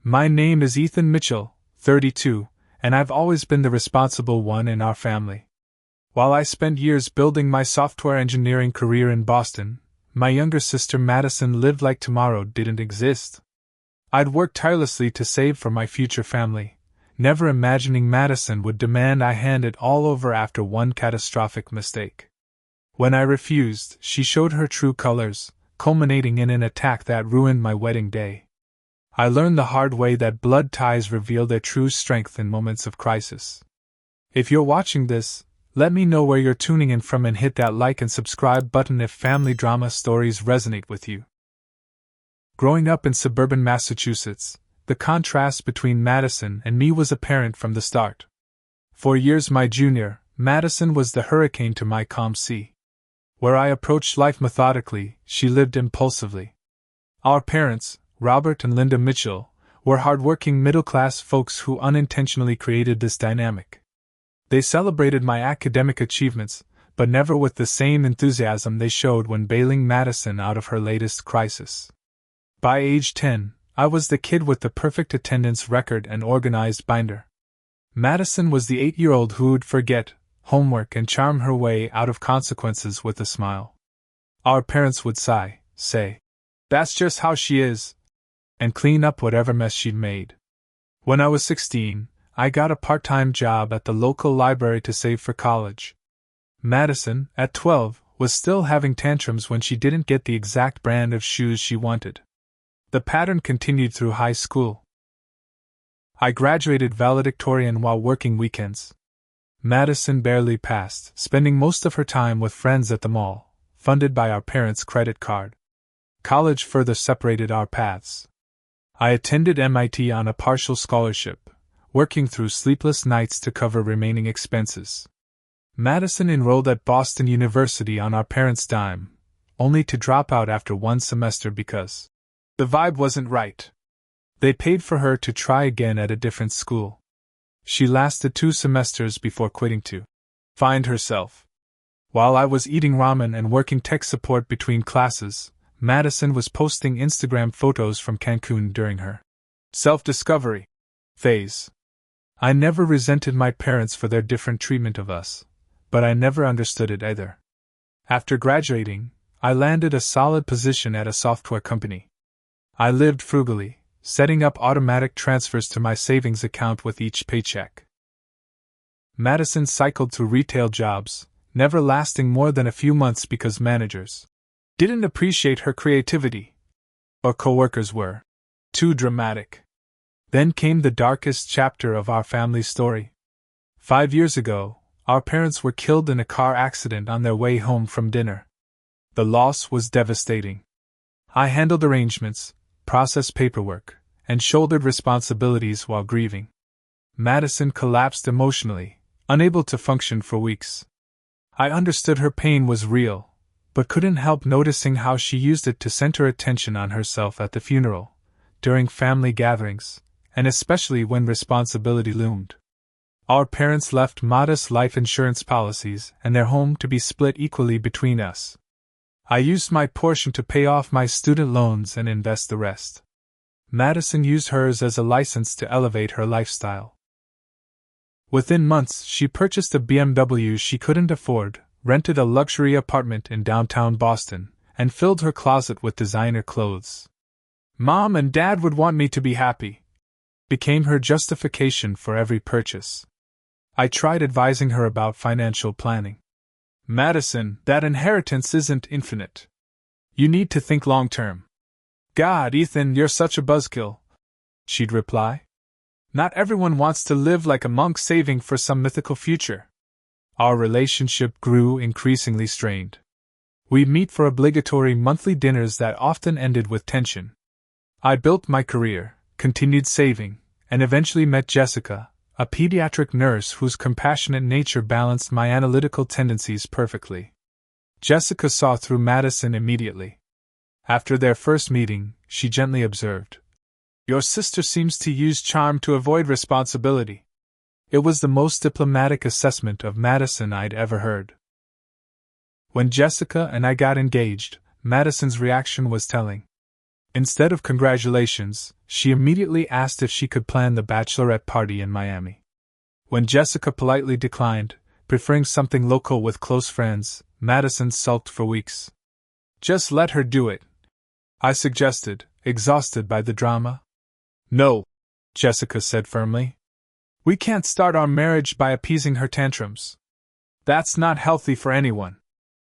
My name is Ethan Mitchell, 32, and I've always been the responsible one in our family. While I spent years building my software engineering career in Boston, my younger sister Madison lived like tomorrow didn't exist. I'd worked tirelessly to save for my future family, never imagining Madison would demand I hand it all over after one catastrophic mistake. When I refused, she showed her true colors, culminating in an attack that ruined my wedding day. I learned the hard way that blood ties reveal their true strength in moments of crisis. If you're watching this, let me know where you're tuning in from and hit that like and subscribe button if family drama stories resonate with you. Growing up in suburban Massachusetts, the contrast between Madison and me was apparent from the start. 4 years my junior, Madison was the hurricane to my calm sea. Where I approached life methodically, she lived impulsively. Our parents, Robert and Linda Mitchell, were hardworking middle-class folks who unintentionally created this dynamic. They celebrated my academic achievements, but never with the same enthusiasm they showed when bailing Madison out of her latest crisis. By age 10, I was the kid with the perfect attendance record and organized binder. Madison was the 8-year-old who would forget homework and charm her way out of consequences with a smile. Our parents would sigh, say, "That's just how she is," and clean up whatever mess she'd made. When I was 16, I got a part-time job at the local library to save for college. Madison, at 12, was still having tantrums when she didn't get the exact brand of shoes she wanted. The pattern continued through high school. I graduated valedictorian while working weekends. Madison barely passed, spending most of her time with friends at the mall, funded by our parents' credit card. College further separated our paths. I attended MIT on a partial scholarship, working through sleepless nights to cover remaining expenses. Madison enrolled at Boston University on our parents' dime, only to drop out after one semester because the vibe wasn't right. They paid for her to try again at a different school. She lasted 2 semesters before quitting to find herself. While I was eating ramen and working tech support between classes, Madison was posting Instagram photos from Cancun during her self-discovery phase. I never resented my parents for their different treatment of us, but I never understood it either. After graduating, I landed a solid position at a software company. I lived frugally, setting up automatic transfers to my savings account with each paycheck. Madison cycled through retail jobs, never lasting more than a few months because managers didn't appreciate her creativity, or coworkers were too dramatic. Then came the darkest chapter of our family story. 5 years ago, our parents were killed in a car accident on their way home from dinner. The loss was devastating. I handled arrangements, processed paperwork, and shouldered responsibilities while grieving. Madison collapsed emotionally, unable to function for weeks. I understood her pain was real, but couldn't help noticing how she used it to center attention on herself at the funeral, during family gatherings, and especially when responsibility loomed. Our parents left modest life insurance policies and their home to be split equally between us. I used my portion to pay off my student loans and invest the rest. Madison used hers as a license to elevate her lifestyle. Within months, she purchased a BMW she couldn't afford, rented a luxury apartment in downtown Boston, and filled her closet with designer clothes. "Mom and Dad would want me to be happy," became her justification for every purchase. I tried advising her about financial planning. "Madison, that inheritance isn't infinite. You need to think long-term." "God, Ethan, you're such a buzzkill," she'd reply. "Not everyone wants to live like a monk saving for some mythical future." Our relationship grew increasingly strained. We'd meet for obligatory monthly dinners that often ended with tension. I built my career, continued saving, and eventually met Jessica, a pediatric nurse whose compassionate nature balanced my analytical tendencies perfectly. Jessica saw through Madison immediately. After their first meeting, she gently observed, "Your sister seems to use charm to avoid responsibility." It was the most diplomatic assessment of Madison I'd ever heard. When Jessica and I got engaged, Madison's reaction was telling. Instead of congratulations, she immediately asked if she could plan the bachelorette party in Miami. When Jessica politely declined, preferring something local with close friends, Madison sulked for weeks. Just let her do it, I suggested, exhausted by the drama. No, Jessica said firmly. We can't start our marriage by appeasing her tantrums. That's not healthy for anyone.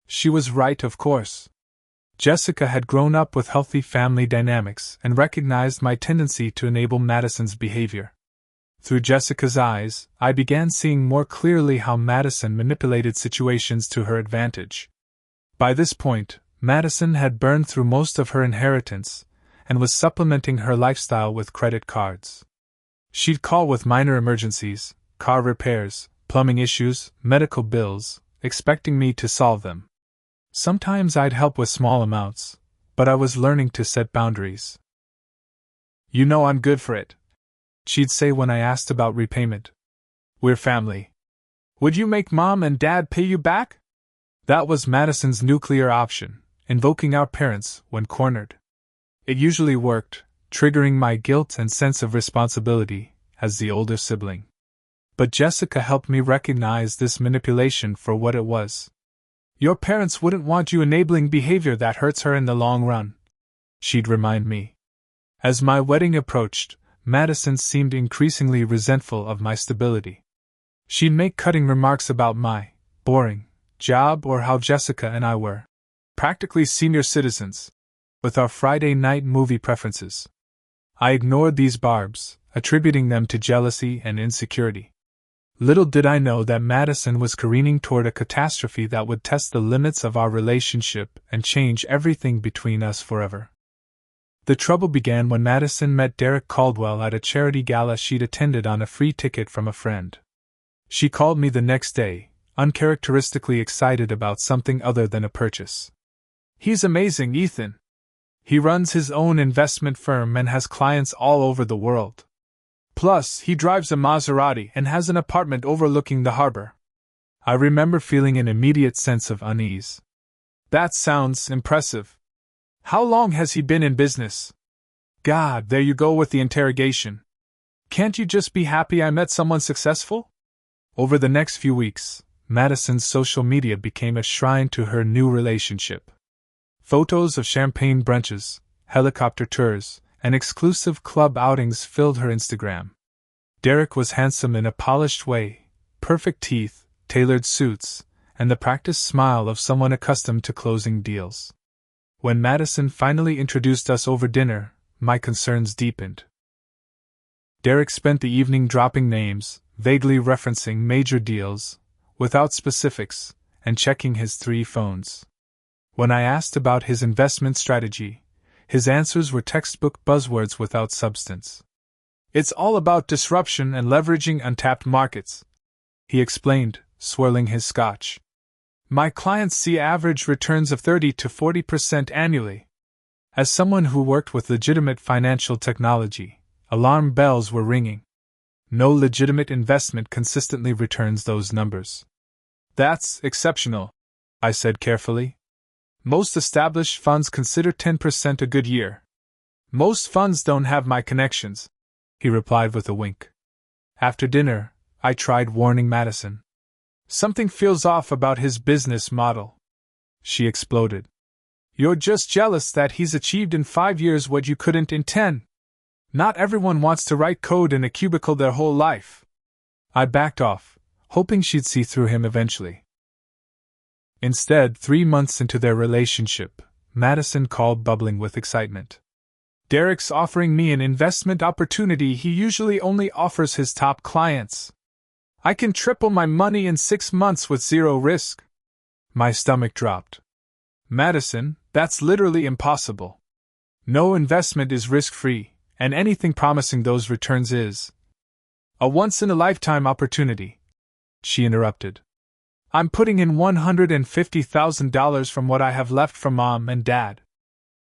She was right, of course. Jessica had grown up with healthy family dynamics and recognized my tendency to enable Madison's behavior. Through Jessica's eyes, I began seeing more clearly how Madison manipulated situations to her advantage. By this point, Madison had burned through most of her inheritance and was supplementing her lifestyle with credit cards. She'd call with minor emergencies, car repairs, plumbing issues, medical bills, expecting me to solve them. Sometimes I'd help with small amounts, but I was learning to set boundaries. You know I'm good for it, she'd say when I asked about repayment. We're family. Would you make Mom and Dad pay you back? That was Madison's nuclear option, invoking our parents when cornered. It usually worked, triggering my guilt and sense of responsibility as the older sibling. But Jessica helped me recognize this manipulation for what it was. Your parents wouldn't want you enabling behavior that hurts her in the long run, she'd remind me. As my wedding approached, Madison seemed increasingly resentful of my stability. She'd make cutting remarks about my boring job or how Jessica and I were practically senior citizens, with our Friday night movie preferences. I ignored these barbs, attributing them to jealousy and insecurity. Little did I know that Madison was careening toward a catastrophe that would test the limits of our relationship and change everything between us forever. The trouble began when Madison met Derek Caldwell at a charity gala she'd attended on a free ticket from a friend. She called me the next day, uncharacteristically excited about something other than a purchase. He's amazing, Ethan. He runs his own investment firm and has clients all over the world. Plus, he drives a Maserati and has an apartment overlooking the harbor. I remember feeling an immediate sense of unease. That sounds impressive. How long has he been in business? God, there you go with the interrogation. Can't you just be happy I met someone successful? Over the next few weeks, Madison's social media became a shrine to her new relationship. Photos of champagne brunches, helicopter tours, and exclusive club outings filled her Instagram. Derek was handsome in a polished way, perfect teeth, tailored suits, and the practiced smile of someone accustomed to closing deals. When Madison finally introduced us over dinner, my concerns deepened. Derek spent the evening dropping names, vaguely referencing major deals, without specifics, and checking his 3 phones. When I asked about his investment strategy, his answers were textbook buzzwords without substance. It's all about disruption and leveraging untapped markets, he explained, swirling his scotch. My clients see average returns of 30 to 40% annually. As someone who worked with legitimate financial technology, alarm bells were ringing. No legitimate investment consistently returns those numbers. That's exceptional, I said carefully. Most established funds consider 10% a good year. Most funds don't have my connections, he replied with a wink. After dinner, I tried warning Madison. Something feels off about his business model, she exploded. You're just jealous that he's achieved in 5 years what you couldn't in 10. Not everyone wants to write code in a cubicle their whole life. I backed off, hoping she'd see through him eventually. Instead, 3 months into their relationship, Madison called bubbling with excitement. Derek's offering me an investment opportunity he usually only offers his top clients. I can triple my money in 6 months with 0 risk. My stomach dropped. Madison, that's literally impossible. No investment is risk-free, and anything promising those returns is a once-in-a-lifetime opportunity, she interrupted. I'm putting in $150,000 from what I have left from Mom and Dad.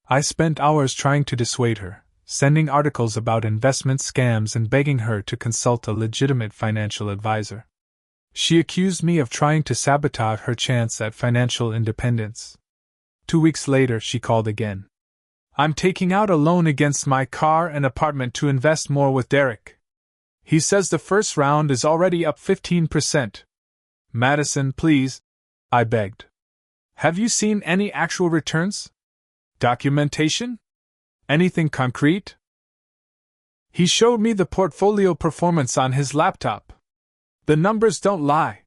I spent hours trying to dissuade her, sending articles about investment scams and begging her to consult a legitimate financial advisor. She accused me of trying to sabotage her chance at financial independence. 2 weeks later, she called again. I'm taking out a loan against my car and apartment to invest more with Derek. He says the first round is already up 15%. Madison, please, I begged. Have you seen any actual returns? Documentation? Anything concrete? He showed me the portfolio performance on his laptop. The numbers don't lie.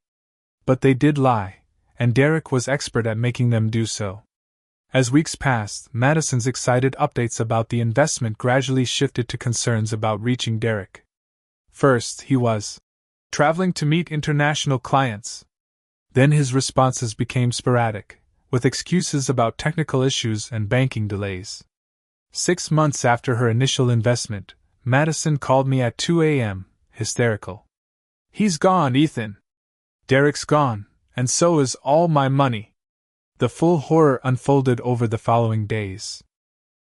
But they did lie, and Derek was expert at making them do so. As weeks passed, Madison's excited updates about the investment gradually shifted to concerns about reaching Derek. First, he was traveling to meet international clients. Then his responses became sporadic, with excuses about technical issues and banking delays. 6 months after her initial investment, Madison called me at 2 a.m., hysterical. He's gone, Ethan. Derek's gone, and so is all my money. The full horror unfolded over the following days.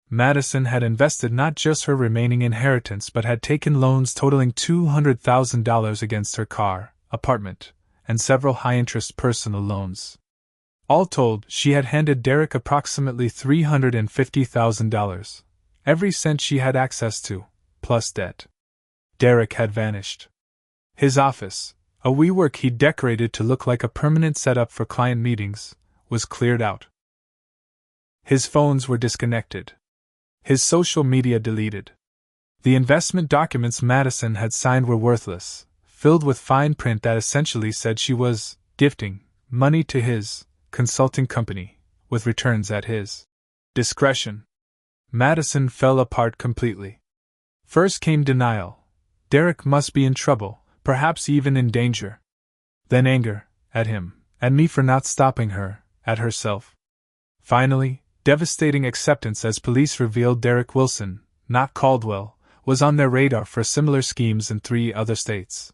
Madison had invested not just her remaining inheritance but had taken loans totaling $200,000 against her car, apartment, and several high-interest personal loans. All told, she had handed Derek approximately $350,000, every cent she had access to, plus debt. Derek had vanished. His office, a WeWork he'd decorated to look like a permanent setup for client meetings, was cleared out. His phones were disconnected. His social media deleted. The investment documents Madison had signed were worthless, filled with fine print that essentially said she was gifting money to his consulting company, with returns at his discretion. Madison fell apart completely. First came denial. Derek must be in trouble, perhaps even in danger. Then anger, at him, at me for not stopping her, at herself. Finally, devastating acceptance as police revealed Derek Wilson, not Caldwell, was on their radar for similar schemes in 3 other states.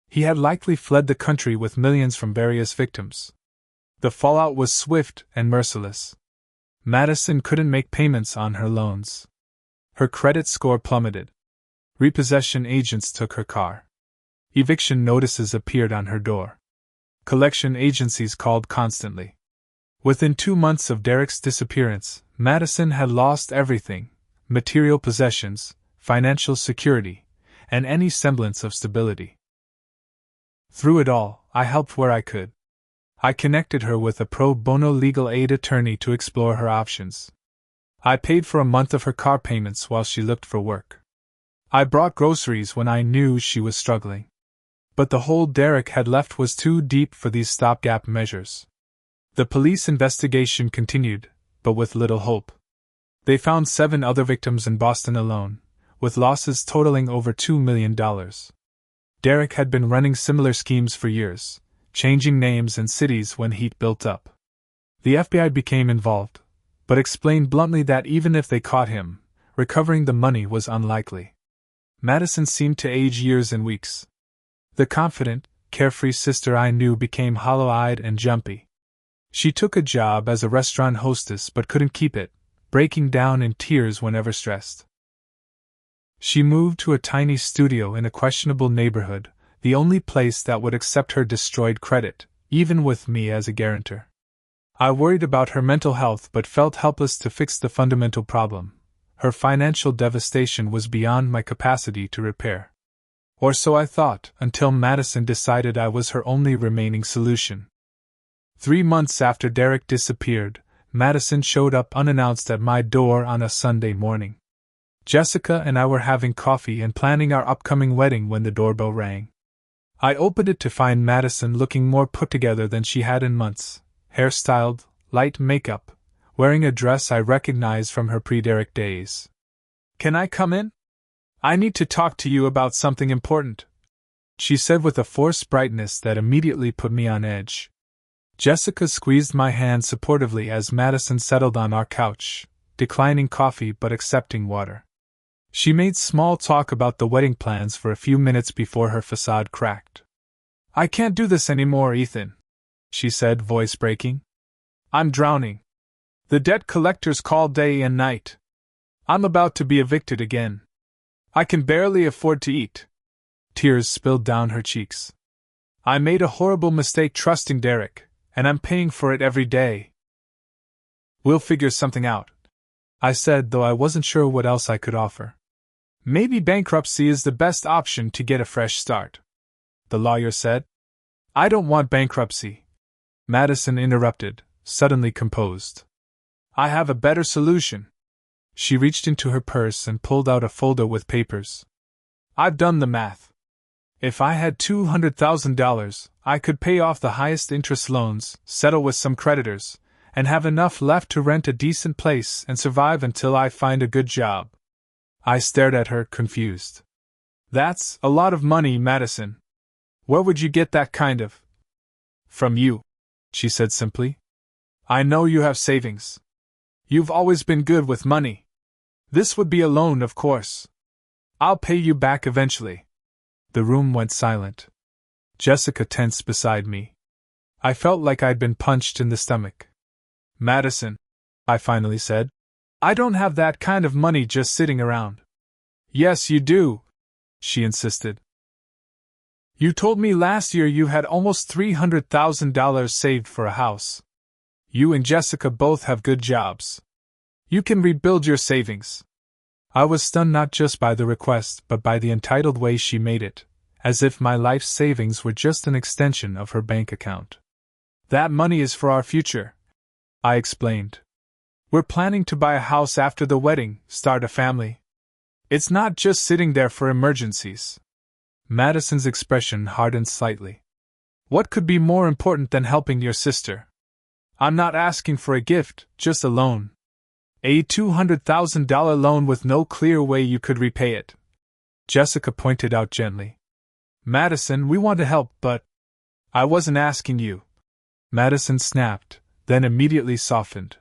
He had likely fled the country with millions from various victims. The fallout was swift and merciless. Madison couldn't make payments on her loans. Her credit score plummeted. Repossession agents took her car. Eviction notices appeared on her door. Collection agencies called constantly. Within 2 months of Derek's disappearance, Madison had lost everything: material possessions, financial security, and any semblance of stability. Through it all, I helped where I could. I connected her with a pro bono legal aid attorney to explore her options. I paid for a month of her car payments while she looked for work. I brought groceries when I knew she was struggling. But the hole Derek had left was too deep for these stopgap measures. The police investigation continued, but with little hope. They found 7 other victims in Boston alone, with losses totaling over $2 million. Derek had been running similar schemes for years, changing names and cities when heat built up. The FBI became involved, but explained bluntly that even if they caught him, recovering the money was unlikely. Madison seemed to age years in weeks. The confident, carefree sister I knew became hollow-eyed and jumpy. She took a job as a restaurant hostess but couldn't keep it, breaking down in tears whenever stressed. She moved to a tiny studio in a questionable neighborhood, the only place that would accept her destroyed credit, even with me as a guarantor. I worried about her mental health but felt helpless to fix the fundamental problem. Her financial devastation was beyond my capacity to repair. Or so I thought, until Madison decided I was her only remaining solution. 3 months after Derek disappeared, Madison showed up unannounced at my door on a Sunday morning. Jessica and I were having coffee and planning our upcoming wedding when the doorbell rang. I opened it to find Madison looking more put together than she had in months, hairstyled, light makeup, wearing a dress I recognized from her pre-Derek days. "Can I come in? I need to talk to you about something important," she said with a forced brightness that immediately put me on edge. Jessica squeezed my hand supportively as Madison settled on our couch, declining coffee but accepting water. She made small talk about the wedding plans for a few minutes before her facade cracked. "I can't do this anymore, Ethan," she said, voice breaking. "I'm drowning. The debt collectors call day and night. I'm about to be evicted again. I can barely afford to eat." Tears spilled down her cheeks. "I made a horrible mistake trusting Derek, and I'm paying for it every day." "We'll figure something out," I said, though I wasn't sure what else I could offer. Maybe bankruptcy is the best option to get a fresh start, the lawyer said. I don't want bankruptcy, Madison interrupted, suddenly composed. I have a better solution. She reached into her purse and pulled out a folder with papers. I've done the math. If I had $200,000, I could pay off the highest interest loans, settle with some creditors, and have enough left to rent a decent place and survive until I find a good job. I stared at her, confused. That's a lot of money, Madison. Where would you get that kind of? From you, she said simply. I know you have savings. You've always been good with money. This would be a loan, of course. I'll pay you back eventually. The room went silent. Jessica tensed beside me. I felt like I'd been punched in the stomach. Madison, I finally said, I don't have that kind of money just sitting around. Yes, you do, she insisted. You told me last year you had almost $300,000 saved for a house. You and Jessica both have good jobs. You can rebuild your savings. I was stunned not just by the request but by the entitled way she made it, as if my life savings were just an extension of her bank account. That money is for our future, I explained. We're planning to buy a house after the wedding, start a family. It's not just sitting there for emergencies. Madison's expression hardened slightly. What could be more important than helping your sister? I'm not asking for a gift, just a loan. A $200,000 loan with no clear way you could repay it. Jessica pointed out gently. Madison, we want to help, but I wasn't asking you. Madison snapped, then immediately softened.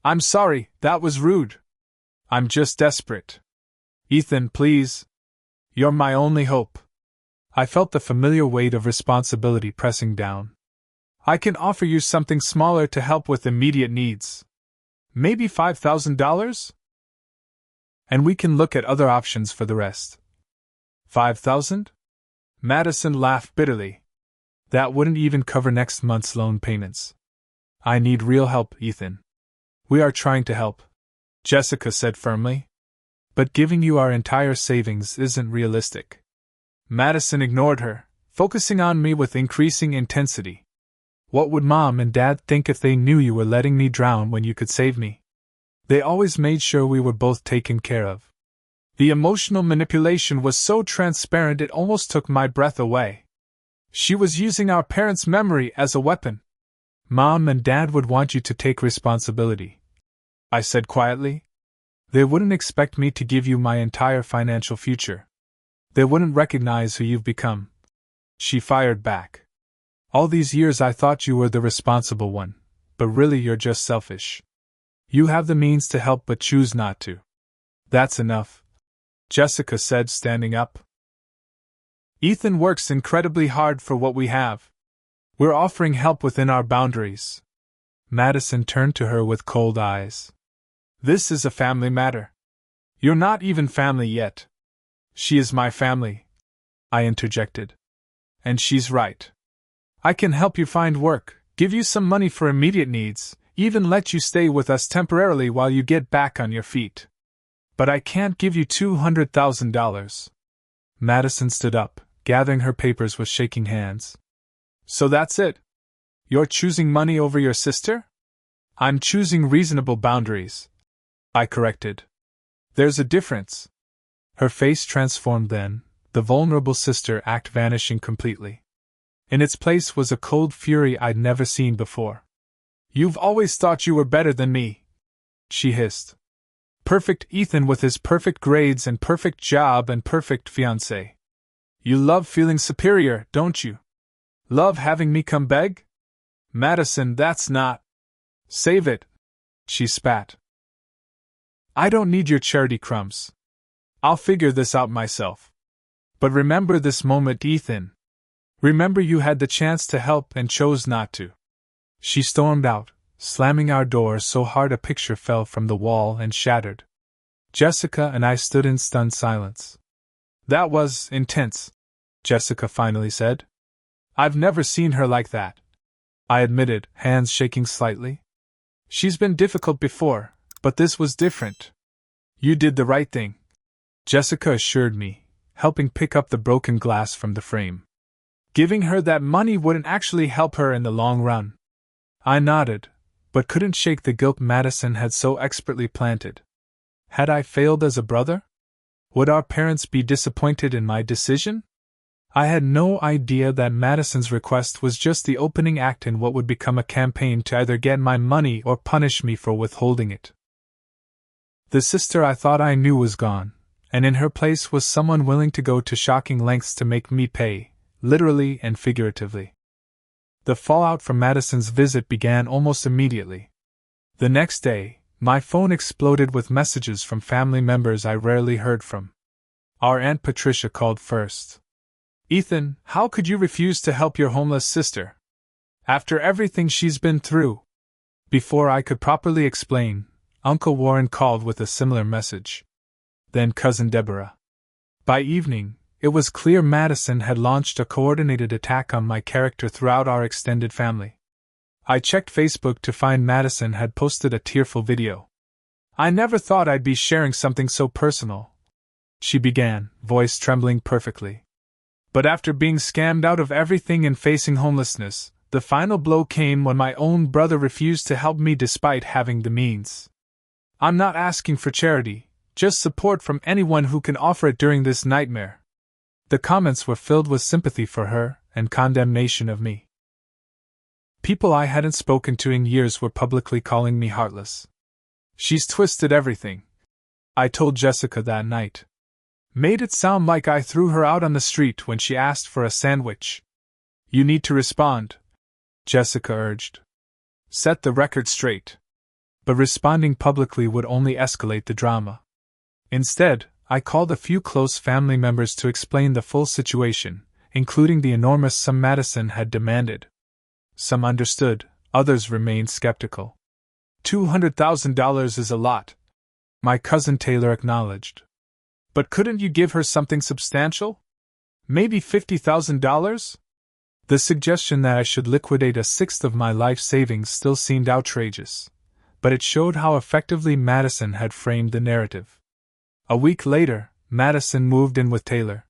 I'm sorry, that was rude. I'm just desperate. Ethan, please. You're my only hope. I felt the familiar weight of responsibility pressing down. I can offer you something smaller to help with immediate needs. Maybe $5,000? And we can look at other options for the rest. $5,000? Madison laughed bitterly. That wouldn't even cover next month's loan payments. I need real help, Ethan. We are trying to help, Jessica said firmly. But giving you our entire savings isn't realistic. Madison ignored her, focusing on me with increasing intensity. What would Mom and Dad think if they knew you were letting me drown when you could save me? They always made sure we were both taken care of. The emotional manipulation was so transparent it almost took my breath away. She was using our parents' memory as a weapon. Mom and Dad would want you to take responsibility, I said quietly. They wouldn't expect me to give you my entire financial future. They wouldn't recognize who you've become. She fired back. All these years I thought you were the responsible one, but really you're just selfish. You have the means to help but choose not to. That's enough, Jessica said, standing up. Ethan works incredibly hard for what we have. We're offering help within our boundaries. Madison turned to her with cold eyes. This is a family matter. You're not even family yet. She is my family, I interjected. And she's right. I can help you find work, give you some money for immediate needs, even let you stay with us temporarily while you get back on your feet. But I can't give you $200,000. Madison stood up, gathering her papers with shaking hands. So that's it? You're choosing money over your sister? I'm choosing reasonable boundaries, I corrected. There's a difference. Her face transformed then, the vulnerable sister act vanishing completely. In its place was a cold fury I'd never seen before. You've always thought you were better than me, she hissed. Perfect Ethan with his perfect grades and perfect job and perfect fiancé. You love feeling superior, don't you? Love having me come beg? Madison, that's not. Save it, she spat. I don't need your charity crumbs. I'll figure this out myself. But remember this moment, Ethan. Remember you had the chance to help and chose not to. She stormed out, slamming our door so hard a picture fell from the wall and shattered. Jessica and I stood in stunned silence. That was intense, Jessica finally said. I've never seen her like that, I admitted, hands shaking slightly. She's been difficult before, But this was different. You did the right thing, Jessica assured me, helping pick up the broken glass from the frame. Giving her that money wouldn't actually help her in the long run. I nodded, but couldn't shake the guilt Madison had so expertly planted. Had I failed as a brother? Would our parents be disappointed in my decision? I had no idea that Madison's request was just the opening act in what would become a campaign to either get my money or punish me for withholding it. The sister I thought I knew was gone, and in her place was someone willing to go to shocking lengths to make me pay, literally and figuratively. The fallout from Madison's visit began almost immediately. The next day, my phone exploded with messages from family members I rarely heard from. Our Aunt Patricia called first. "Ethan, how could you refuse to help your homeless sister? After everything she's been through?" Before I could properly explain, Uncle Warren called with a similar message. Then Cousin Deborah. By evening, it was clear Madison had launched a coordinated attack on my character throughout our extended family. I checked Facebook to find Madison had posted a tearful video. "I never thought I'd be sharing something so personal," she began, voice trembling perfectly. "But after being scammed out of everything and facing homelessness, the final blow came when my own brother refused to help me despite having the means. I'm not asking for charity, just support from anyone who can offer it during this nightmare." The comments were filled with sympathy for her and condemnation of me. People I hadn't spoken to in years were publicly calling me heartless. "She's twisted everything," I told Jessica that night. "Made it sound like I threw her out on the street when she asked for a sandwich." "You need to respond," Jessica urged. "Set the record straight." But responding publicly would only escalate the drama. Instead, I called a few close family members to explain the full situation, including the enormous sum Madison had demanded. Some understood, others remained skeptical. $200,000 is a lot, my cousin Taylor acknowledged. "But couldn't you give her something substantial? Maybe $50,000? The suggestion that I should liquidate a sixth of my life savings still seemed outrageous, but it showed how effectively Madison had framed the narrative. A week later, Madison moved in with Taylor.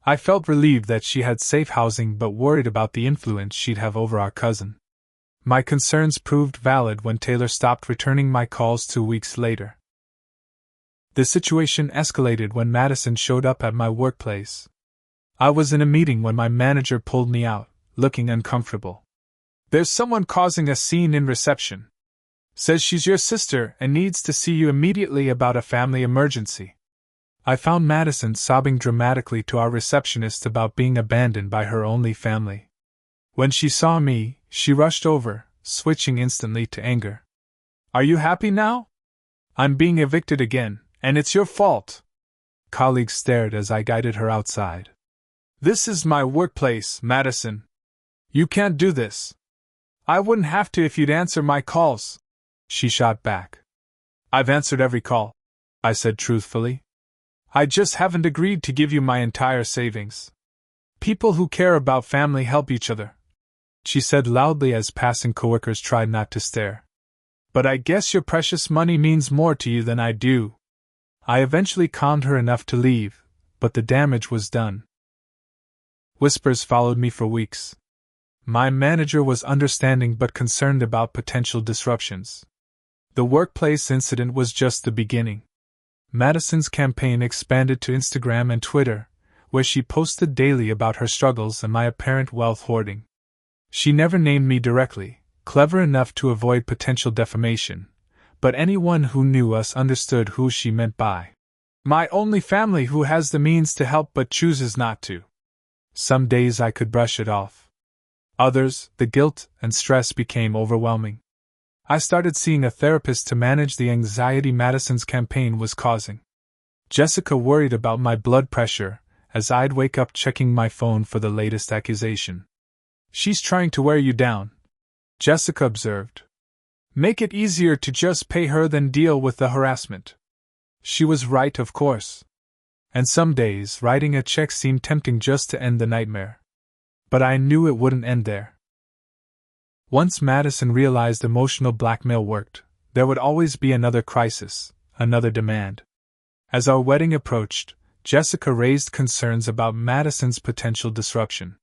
I felt relieved that she had safe housing but worried about the influence she'd have over our cousin. My concerns proved valid when Taylor stopped returning my calls 2 weeks later. The situation escalated when Madison showed up at my workplace. I was in a meeting when my manager pulled me out, looking uncomfortable. "There's someone causing a scene in reception. Says she's your sister and needs to see you immediately about a family emergency." I found Madison sobbing dramatically to our receptionist about being abandoned by her only family. When she saw me, she rushed over, switching instantly to anger. "Are you happy now? I'm being evicted again, and it's your fault." Colleagues stared as I guided her outside. "This is my workplace, Madison. You can't do this." "I wouldn't have to if you'd answer my calls," she shot back. "I've answered every call," I said truthfully. "I just haven't agreed to give you my entire savings. People who care about family help each other," she said loudly as passing coworkers tried not to stare. "But I guess your precious money means more to you than I do." I eventually calmed her enough to leave, but the damage was done. Whispers followed me for weeks. My manager was understanding but concerned about potential disruptions. The workplace incident was just the beginning. Madison's campaign expanded to Instagram and Twitter, where she posted daily about her struggles and my apparent wealth hoarding. She never named me directly, clever enough to avoid potential defamation, but anyone who knew us understood who she meant by "my only family who has the means to help but chooses not to." Some days I could brush it off. Others, the guilt and stress became overwhelming. I started seeing a therapist to manage the anxiety Madison's campaign was causing. Jessica worried about my blood pressure, as I'd wake up checking my phone for the latest accusation. "She's trying to wear you down," Jessica observed. "Make it easier to just pay her than deal with the harassment." She was right, of course. And some days writing a check seemed tempting just to end the nightmare. But I knew it wouldn't end there. Once Madison realized emotional blackmail worked, There would always be another crisis, another demand. As our wedding approached, Jessica raised concerns about Madison's potential disruption.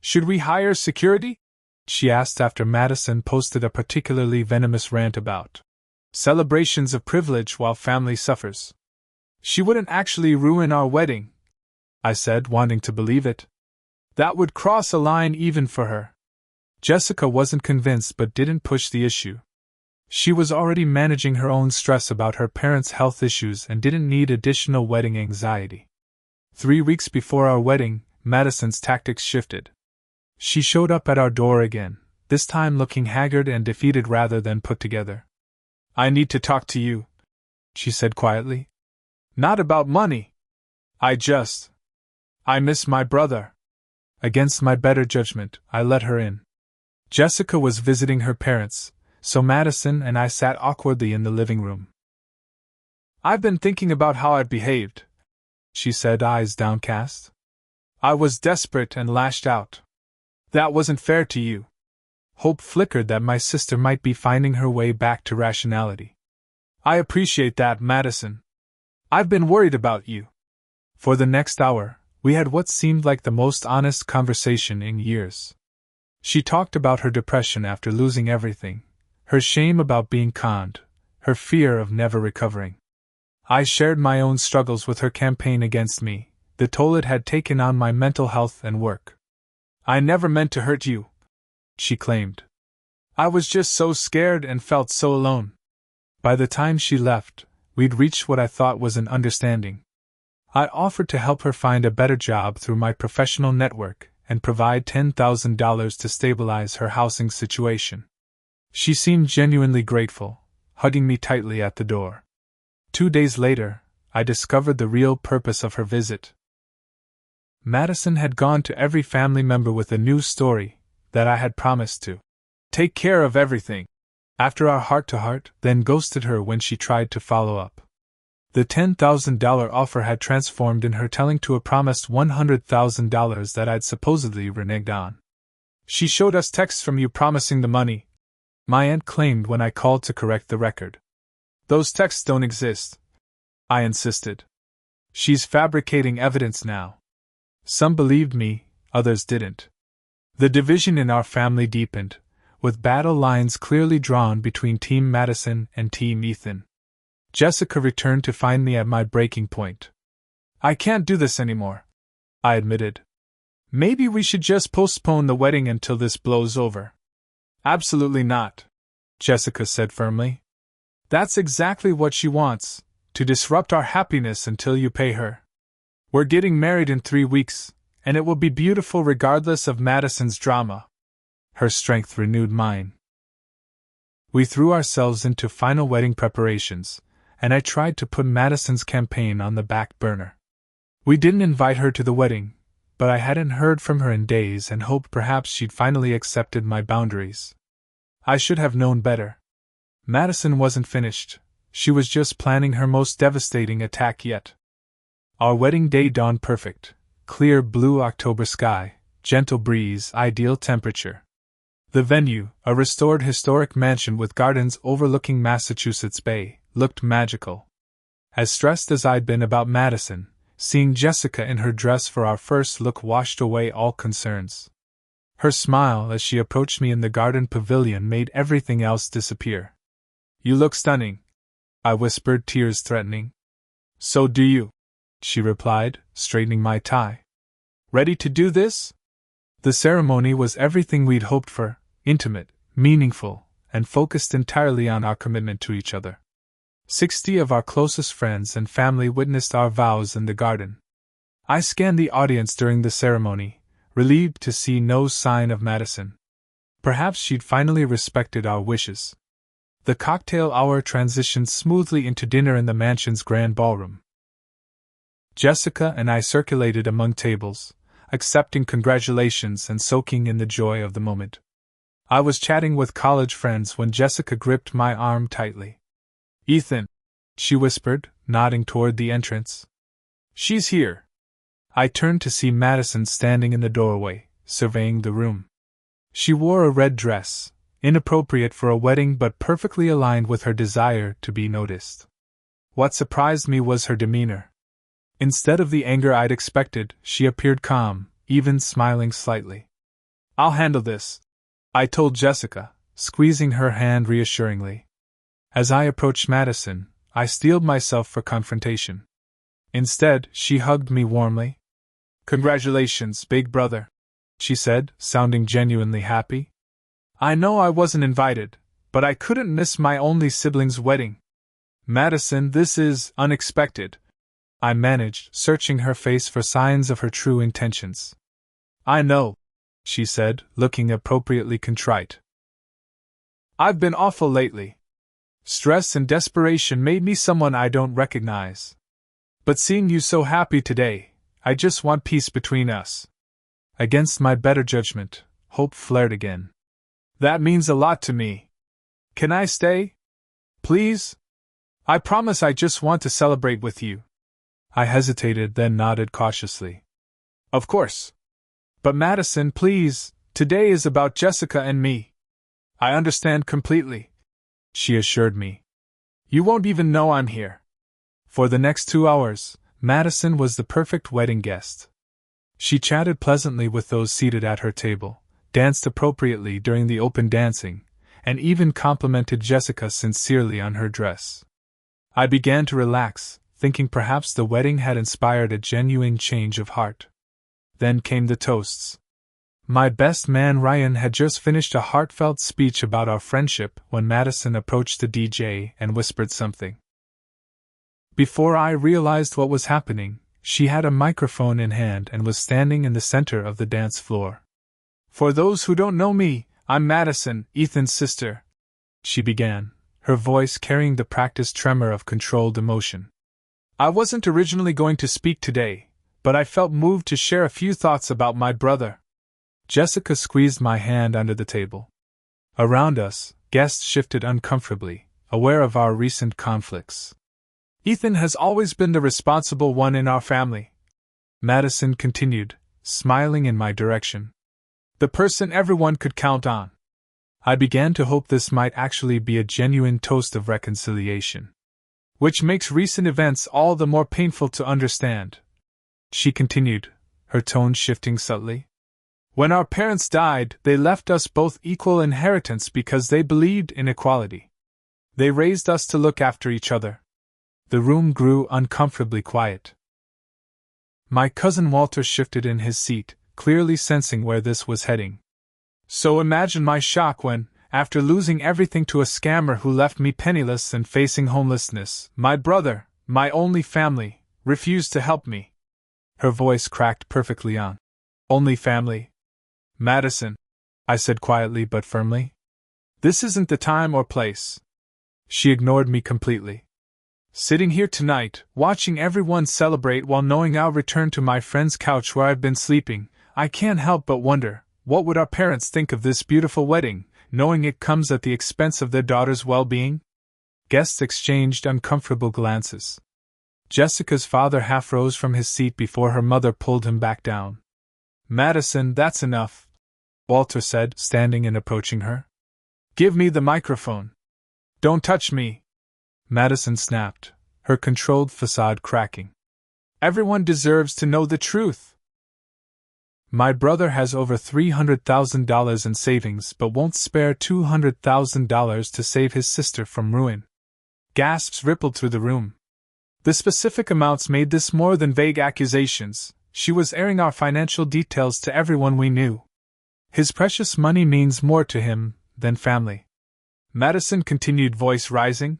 "Should we hire security?" she asked after Madison posted a particularly venomous rant about celebrations of privilege while family suffers. "She wouldn't actually ruin our wedding," I said, wanting to believe it. "That would cross a line even for her." Jessica wasn't convinced but didn't push the issue. She was already managing her own stress about her parents' health issues and didn't need additional wedding anxiety. 3 weeks before our wedding, Madison's tactics shifted. She showed up at our door again, this time looking haggard and defeated rather than put together. "I need to talk to you," she said quietly. "Not about money. I miss my brother." Against my better judgment, I let her in. Jessica was visiting her parents, so Madison and I sat awkwardly in the living room. "I've been thinking about how I've behaved," she said, eyes downcast. "I was desperate and lashed out. That wasn't fair to you." Hope flickered that my sister might be finding her way back to rationality. "I appreciate that, Madison. I've been worried about you." For the next hour, we had what seemed like the most honest conversation in years. She talked about her depression after losing everything, her shame about being conned, her fear of never recovering. I shared my own struggles with her campaign against me, the toll it had taken on my mental health and work. "I never meant to hurt you," she claimed. "I was just so scared and felt so alone." By the time she left, we'd reached what I thought was an understanding. I offered to help her find a better job through my professional network and provide $10,000 to stabilize her housing situation. She seemed genuinely grateful, hugging me tightly at the door. 2 days later, I discovered the real purpose of her visit. Madison had gone to every family member with a new story that I had promised to take care of everything after our heart-to-heart, then ghosted her when she tried to follow up. The $10,000 offer had transformed in her telling to a promised $100,000 that I'd supposedly reneged on. "She showed us texts from you promising the money," my aunt claimed when I called to correct the record. "Those texts don't exist," I insisted. "She's fabricating evidence now." Some believed me, others didn't. The division in our family deepened, with battle lines clearly drawn between Team Madison and Team Ethan. Jessica returned to find me at my breaking point. "I can't do this anymore," I admitted. "Maybe we should just postpone the wedding until this blows over." "Absolutely not," Jessica said firmly. "That's exactly what she wants, to disrupt our happiness until you pay her. We're getting married in 3 weeks, and it will be beautiful regardless of Madison's drama." Her strength renewed mine. We threw ourselves into final wedding preparations, and I tried to put Madison's campaign on the back burner. We didn't invite her to the wedding, but I hadn't heard from her in days and hoped perhaps she'd finally accepted my boundaries. I should have known better. Madison wasn't finished, she was just planning her most devastating attack yet. Our wedding day dawned perfect. Clear blue October sky, gentle breeze, ideal temperature. The venue, a restored historic mansion with gardens overlooking Massachusetts Bay, looked magical. As stressed as I'd been about Madison, seeing Jessica in her dress for our first look washed away all concerns. Her smile as she approached me in the garden pavilion made everything else disappear. "You look stunning," I whispered, tears threatening. "So do you," she replied, straightening my tie. "Ready to do this?" The ceremony was everything we'd hoped for, intimate, meaningful, and focused entirely on our commitment to each other. 60 of our closest friends and family witnessed our vows in the garden. I scanned the audience during the ceremony, relieved to see no sign of Madison. Perhaps she'd finally respected our wishes. The cocktail hour transitioned smoothly into dinner in the mansion's grand ballroom. Jessica and I circulated among tables, accepting congratulations and soaking in the joy of the moment. I was chatting with college friends when Jessica gripped my arm tightly. "Ethan," she whispered, nodding toward the entrance. "She's here." I turned to see Madison standing in the doorway, surveying the room. She wore a red dress, inappropriate for a wedding but perfectly aligned with her desire to be noticed. What surprised me was her demeanor. Instead of the anger I'd expected, she appeared calm, even smiling slightly. "I'll handle this," I told Jessica, squeezing her hand reassuringly. As I approached Madison, I steeled myself for confrontation. Instead, she hugged me warmly. "Congratulations, big brother," she said, sounding genuinely happy. "I know I wasn't invited, but I couldn't miss my only sibling's wedding." "Madison, this is unexpected," I managed, searching her face for signs of her true intentions. "I know," she said, looking appropriately contrite. "I've been awful lately. Stress and desperation made me someone I don't recognize. But seeing you so happy today, I just want peace between us." Against my better judgment, hope flared again. "That means a lot to me. Can I stay? Please? I promise I just want to celebrate with you." I hesitated, then nodded cautiously. "Of course. But Madison, please, today is about Jessica and me." "I understand completely," she assured me. "You won't even know I'm here." For the next 2 hours, Madison was the perfect wedding guest. She chatted pleasantly with those seated at her table, danced appropriately during the open dancing, and even complimented Jessica sincerely on her dress. I began to relax, thinking perhaps the wedding had inspired a genuine change of heart. Then came the toasts. My best man Ryan had just finished a heartfelt speech about our friendship when Madison approached the DJ and whispered something. Before I realized what was happening, she had a microphone in hand and was standing in the center of the dance floor. "For those who don't know me, I'm Madison, Ethan's sister," she began, her voice carrying the practiced tremor of controlled emotion. "I wasn't originally going to speak today, but I felt moved to share a few thoughts about my brother." Jessica squeezed my hand under the table. Around us, guests shifted uncomfortably, aware of our recent conflicts. "Ethan has always been the responsible one in our family," Madison continued, smiling in my direction. "The person everyone could count on." I began to hope this might actually be a genuine toast of reconciliation. "Which makes recent events all the more painful to understand," she continued, her tone shifting subtly. "When our parents died, they left us both equal inheritance because they believed in equality. They raised us to look after each other." The room grew uncomfortably quiet. My cousin Walter shifted in his seat, clearly sensing where this was heading. "So imagine my shock when, after losing everything to a scammer who left me penniless and facing homelessness, my brother, my only family, refused to help me." Her voice cracked perfectly on. "Only family? Madison," I said quietly but firmly. "This isn't the time or place." She ignored me completely. "Sitting here tonight, watching everyone celebrate while knowing I'll return to my friend's couch where I've been sleeping, I can't help but wonder, what would our parents think of this beautiful wedding, knowing it comes at the expense of their daughter's well-being?" Guests exchanged uncomfortable glances. Jessica's father half rose from his seat before her mother pulled him back down. "Madison, that's enough," Walter said, standing and approaching her. "Give me the microphone." "Don't touch me," Madison snapped, her controlled facade cracking. "Everyone deserves to know the truth." "My brother has over $300,000 in savings but won't spare $200,000 to save his sister from ruin." Gasps rippled through the room. The specific amounts made this more than vague accusations. She was airing our financial details to everyone we knew. "His precious money means more to him than family," Madison continued, voice rising.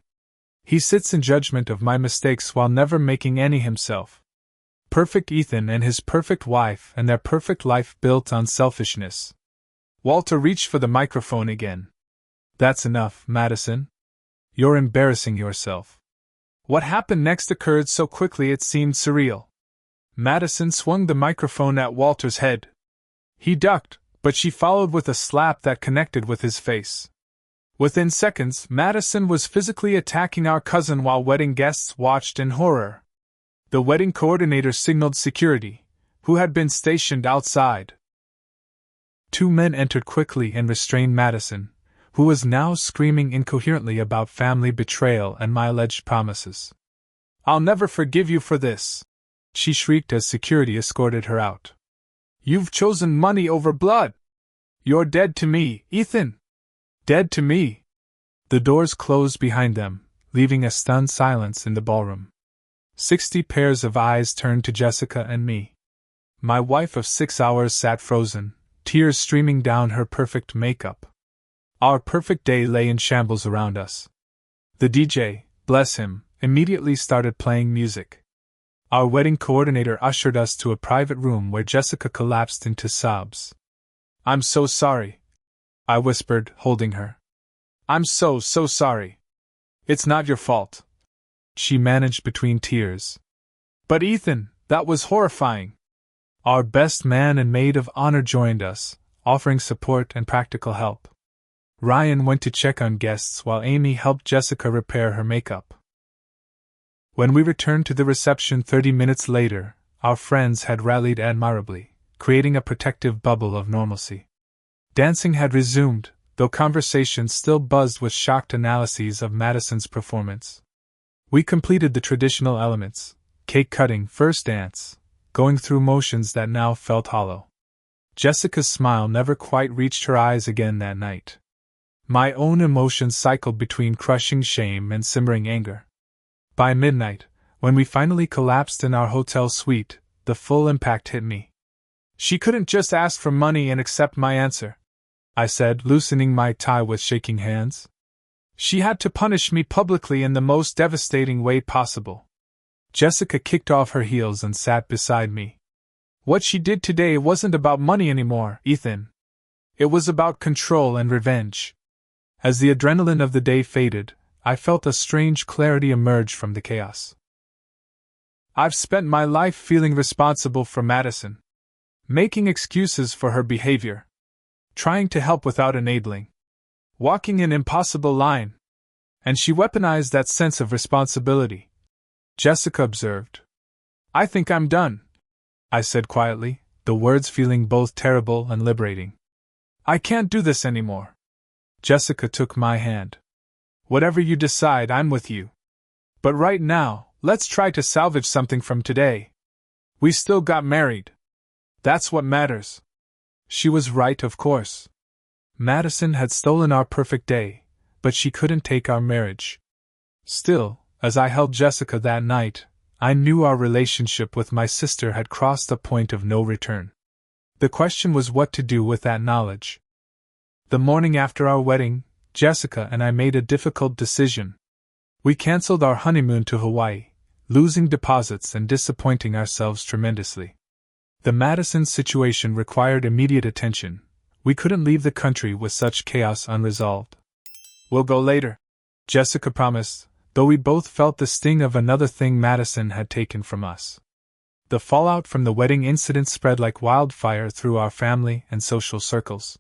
"He sits in judgment of my mistakes while never making any himself. Perfect Ethan and his perfect wife and their perfect life built on selfishness." Walter reached for the microphone again. "That's enough, Madison. You're embarrassing yourself." What happened next occurred so quickly it seemed surreal. Madison swung the microphone at Walter's head. He ducked, but she followed with a slap that connected with his face. Within seconds, Madison was physically attacking our cousin while wedding guests watched in horror. The wedding coordinator signaled security, who had been stationed outside. 2 men entered quickly and restrained Madison, who was now screaming incoherently about family betrayal and my alleged promises. "I'll never forgive you for this," she shrieked as security escorted her out. "You've chosen money over blood. You're dead to me, Ethan. Dead to me." The doors closed behind them, leaving a stunned silence in the ballroom. 60 pairs of eyes turned to Jessica and me. My wife of 6 hours sat frozen, tears streaming down her perfect makeup. Our perfect day lay in shambles around us. The DJ, bless him, immediately started playing music. Our wedding coordinator ushered us to a private room where Jessica collapsed into sobs. "I'm so sorry," I whispered, holding her. "I'm so sorry. It's not your fault," she managed between tears. "But Ethan, that was horrifying." Our best man and maid of honor joined us, offering support and practical help. Ryan went to check on guests while Amy helped Jessica repair her makeup. When we returned to the reception 30 minutes later, our friends had rallied admirably, creating a protective bubble of normalcy. Dancing had resumed, though conversation still buzzed with shocked analyses of Madison's performance. We completed the traditional elements: cake cutting, first dance, going through motions that now felt hollow. Jessica's smile never quite reached her eyes again that night. My own emotions cycled between crushing shame and simmering anger. By midnight, when we finally collapsed in our hotel suite, the full impact hit me. "She couldn't just ask for money and accept my answer," I said, loosening my tie with shaking hands. "She had to punish me publicly in the most devastating way possible." Jessica kicked off her heels and sat beside me. "What she did today wasn't about money anymore, Ethan. It was about control and revenge." As the adrenaline of the day faded, I felt a strange clarity emerge from the chaos. I've spent my life feeling responsible for Madison, making excuses for her behavior, trying to help without enabling, walking an impossible line. And she weaponized that sense of responsibility, Jessica observed. "I think I'm done," I said quietly, the words feeling both terrible and liberating. "I can't do this anymore." Jessica took my hand. "Whatever you decide, I'm with you. But right now, let's try to salvage something from today. We still got married. That's what matters." She was right, of course. Madison had stolen our perfect day, but she couldn't take our marriage. Still, as I held Jessica that night, I knew our relationship with my sister had crossed a point of no return. The question was what to do with that knowledge. The morning after our wedding, Jessica and I made a difficult decision. We canceled our honeymoon to Hawaii, losing deposits and disappointing ourselves tremendously. The Madison situation required immediate attention. We couldn't leave the country with such chaos unresolved. "We'll go later," Jessica promised, though we both felt the sting of another thing Madison had taken from us. The fallout from the wedding incident spread like wildfire through our family and social circles.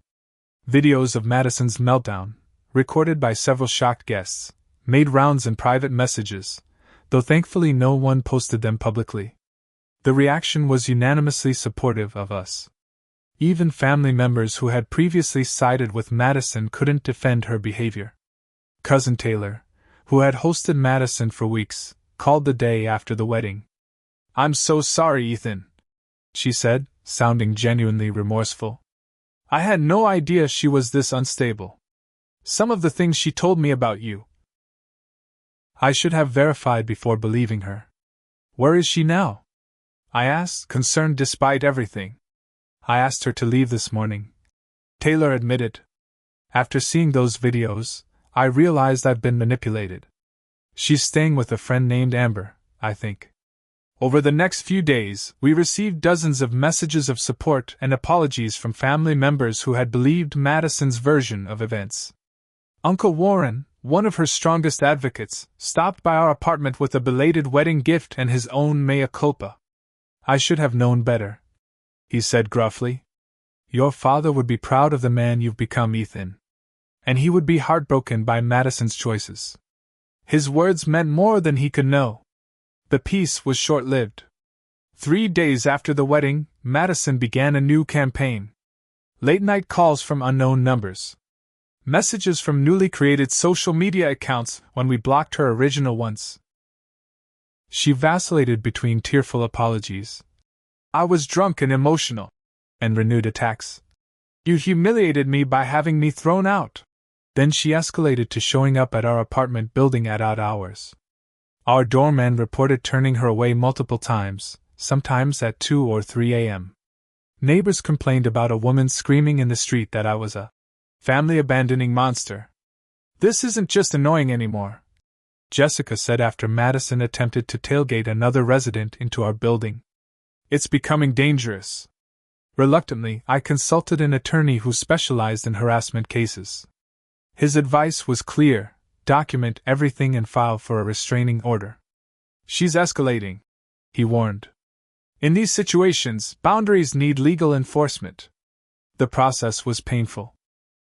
Videos of Madison's meltdown, recorded by several shocked guests, made rounds in private messages, though thankfully no one posted them publicly. The reaction was unanimously supportive of us. Even family members who had previously sided with Madison couldn't defend her behavior. Cousin Taylor, who had hosted Madison for weeks, called the day after the wedding. "I'm so sorry, Ethan," she said, sounding genuinely remorseful. "I had no idea she was this unstable. Some of the things she told me about you. I should have verified before believing her." "Where is she now?" I asked, concerned despite everything. "I asked her to leave this morning," Taylor admitted. "After seeing those videos, I realized I've been manipulated. She's staying with a friend named Amber, I think." Over the next few days, we received dozens of messages of support and apologies from family members who had believed Madison's version of events. Uncle Warren, one of her strongest advocates, stopped by our apartment with a belated wedding gift and his own mea culpa. "I should have known better," he said gruffly. "Your father would be proud of the man you've become, Ethan. And he would be heartbroken by Madison's choices." His words meant more than he could know. The peace was short-lived. 3 days after the wedding, Madison began a new campaign. Late-night calls from unknown numbers. Messages from newly created social media accounts when we blocked her original ones. She vacillated between tearful apologies. I was drunk and emotional. And renewed attacks. You humiliated me by having me thrown out. Then she escalated to showing up at our apartment building at odd hours. Our doorman reported turning her away multiple times, sometimes at 2 or 3 a.m. Neighbors complained about a woman screaming in the street that I was a family-abandoning monster. This isn't just annoying anymore, Jessica said after Madison attempted to tailgate another resident into our building. It's becoming dangerous. Reluctantly, I consulted an attorney who specialized in harassment cases. His advice was clear: document everything and file for a restraining order. She's escalating, he warned. In these situations, boundaries need legal enforcement. The process was painful.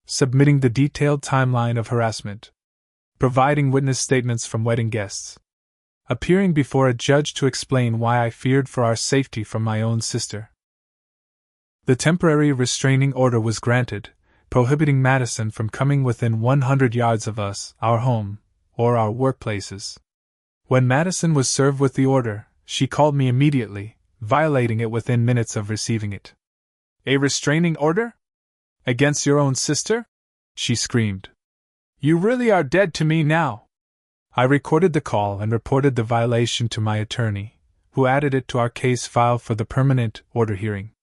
Submitting the detailed timeline of harassment, providing witness statements from wedding guests, appearing before a judge to explain why I feared for our safety from my own sister. The temporary restraining order was granted, prohibiting Madison from coming within 100 yards of us, our home, or our workplaces. When Madison was served with the order, she called me immediately, violating it within minutes of receiving it. A restraining order? Against your own sister? She screamed. You really are dead to me now. I recorded the call and reported the violation to my attorney, who added it to our case file for the permanent order hearing.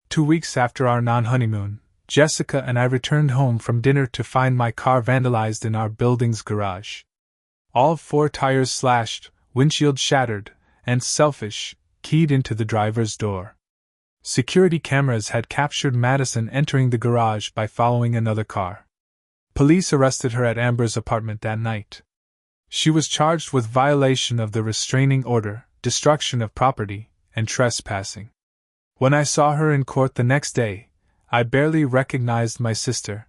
2 weeks after our non-honeymoon, Jessica and I returned home from dinner to find my car vandalized in our building's garage. All 4 tires slashed, windshield shattered, and selfish, keyed into the driver's door. Security cameras had captured Madison entering the garage by following another car. Police arrested her at Amber's apartment that night. She was charged with violation of the restraining order, destruction of property, and trespassing. When I saw her in court the next day, I barely recognized my sister.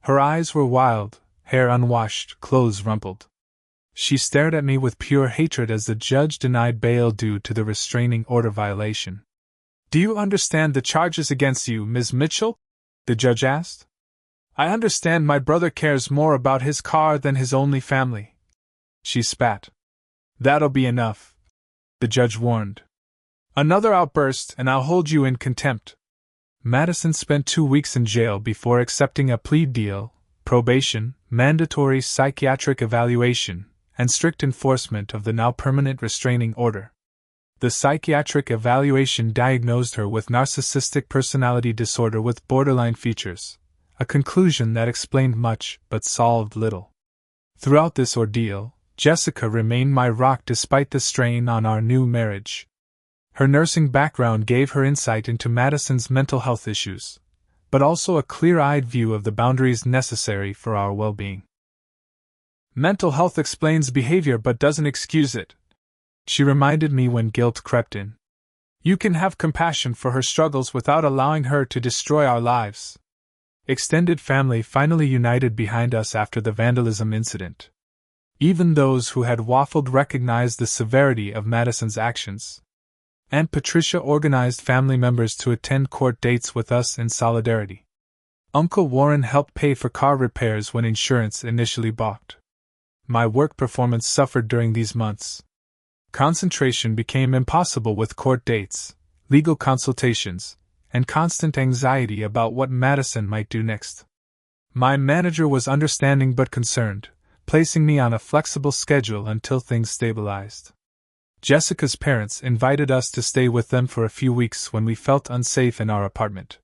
Her eyes were wild, hair unwashed, clothes rumpled. She stared at me with pure hatred as the judge denied bail due to the restraining order violation. Do you understand the charges against you, Ms. Mitchell? The judge asked. I understand my brother cares more about his car than his only family. She spat. That'll be enough, the judge warned. Another outburst and I'll hold you in contempt. Madison spent 2 weeks in jail before accepting a plea deal, probation, mandatory psychiatric evaluation, and strict enforcement of the now permanent restraining order. The psychiatric evaluation diagnosed her with narcissistic personality disorder with borderline features, a conclusion that explained much but solved little. Throughout this ordeal, Jessica remained my rock despite the strain on our new marriage. Her nursing background gave her insight into Madison's mental health issues, but also a clear-eyed view of the boundaries necessary for our well-being. Mental health explains behavior but doesn't excuse it, she reminded me when guilt crept in. You can have compassion for her struggles without allowing her to destroy our lives. Extended family finally united behind us after the vandalism incident. Even those who had waffled recognized the severity of Madison's actions. Aunt Patricia organized family members to attend court dates with us in solidarity. Uncle Warren helped pay for car repairs when insurance initially balked. My work performance suffered during these months. Concentration became impossible with court dates, legal consultations, and constant anxiety about what Madison might do next. My manager was understanding but concerned, placing me on a flexible schedule until things stabilized. Jessica's parents invited us to stay with them for a few weeks when we felt unsafe in our apartment.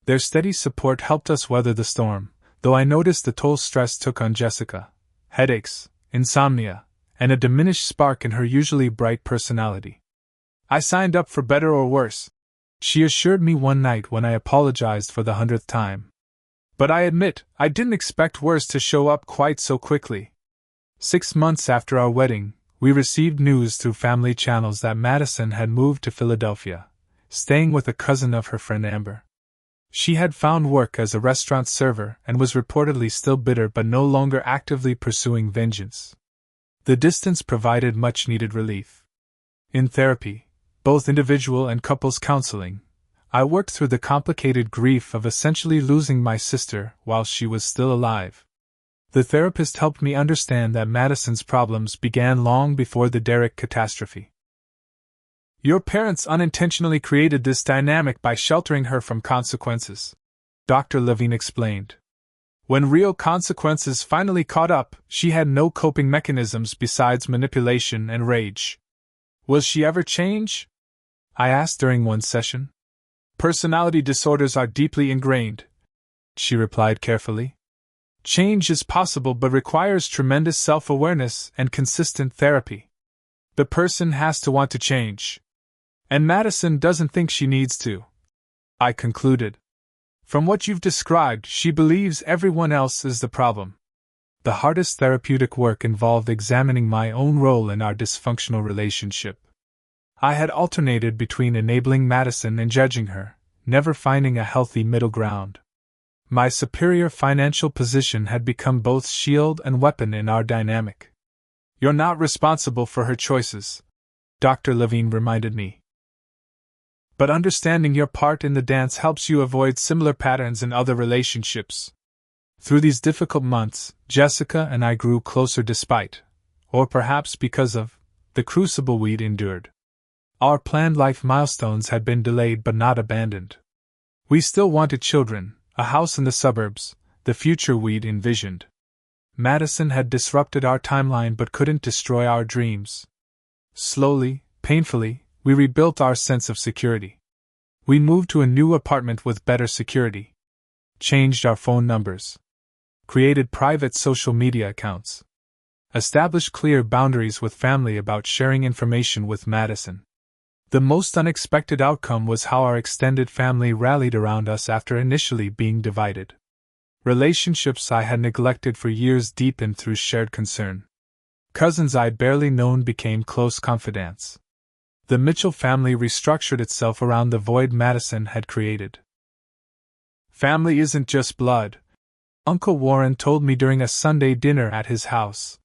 Their steady support helped us weather the storm, though I noticed the toll stress took on Jessica: headaches, insomnia, and a diminished spark in her usually bright personality. I signed up for better or worse, she assured me one night when I apologized for the 100th time. But I admit, I didn't expect worse to show up quite so quickly. 6 months after our wedding, we received news through family channels that Madison had moved to Philadelphia, staying with a cousin of her friend Amber. She had found work as a restaurant server and was reportedly still bitter but no longer actively pursuing vengeance. The distance provided much-needed relief. In therapy, both individual and couples counseling, I worked through the complicated grief of essentially losing my sister while she was still alive. The therapist helped me understand that Madison's problems began long before the Derek catastrophe. Your parents unintentionally created this dynamic by sheltering her from consequences, Dr. Levine explained. When real consequences finally caught up, she had no coping mechanisms besides manipulation and rage. Will she ever change? I asked during one session. Personality disorders are deeply ingrained, she replied carefully. Change is possible but requires tremendous self-awareness and consistent therapy. The person has to want to change. And Madison doesn't think she needs to, I concluded. From what you've described, she believes everyone else is the problem. The hardest therapeutic work involved examining my own role in our dysfunctional relationship. I had alternated between enabling Madison and judging her, never finding a healthy middle ground. My superior financial position had become both shield and weapon in our dynamic. You're not responsible for her choices, Dr. Levine reminded me. But understanding your part in the dance helps you avoid similar patterns in other relationships. Through these difficult months, Jessica and I grew closer despite, or perhaps because of, the crucible we'd endured. Our planned life milestones had been delayed but not abandoned. We still wanted children, a house in the suburbs, the future we'd envisioned. Madison had disrupted our timeline but couldn't destroy our dreams. Slowly, painfully, we rebuilt our sense of security. We moved to a new apartment with better security. Changed our phone numbers. Created private social media accounts. Established clear boundaries with family about sharing information with Madison. The most unexpected outcome was how our extended family rallied around us after initially being divided. Relationships I had neglected for years deepened through shared concern. Cousins I'd barely known became close confidants. The Mitchell family restructured itself around the void Madison had created. Family isn't just blood, Uncle Warren told me during a Sunday dinner at his house.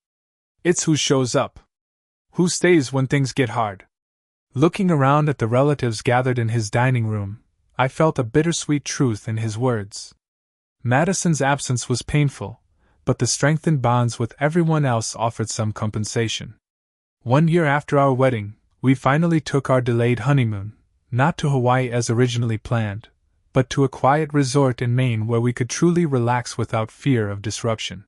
It's who shows up. Who stays when things get hard. Looking around at the relatives gathered in his dining room, I felt a bittersweet truth in his words. Madison's absence was painful, but the strengthened bonds with everyone else offered some compensation. 1 year after our wedding, we finally took our delayed honeymoon, not to Hawaii as originally planned, but to a quiet resort in Maine where we could truly relax without fear of disruption.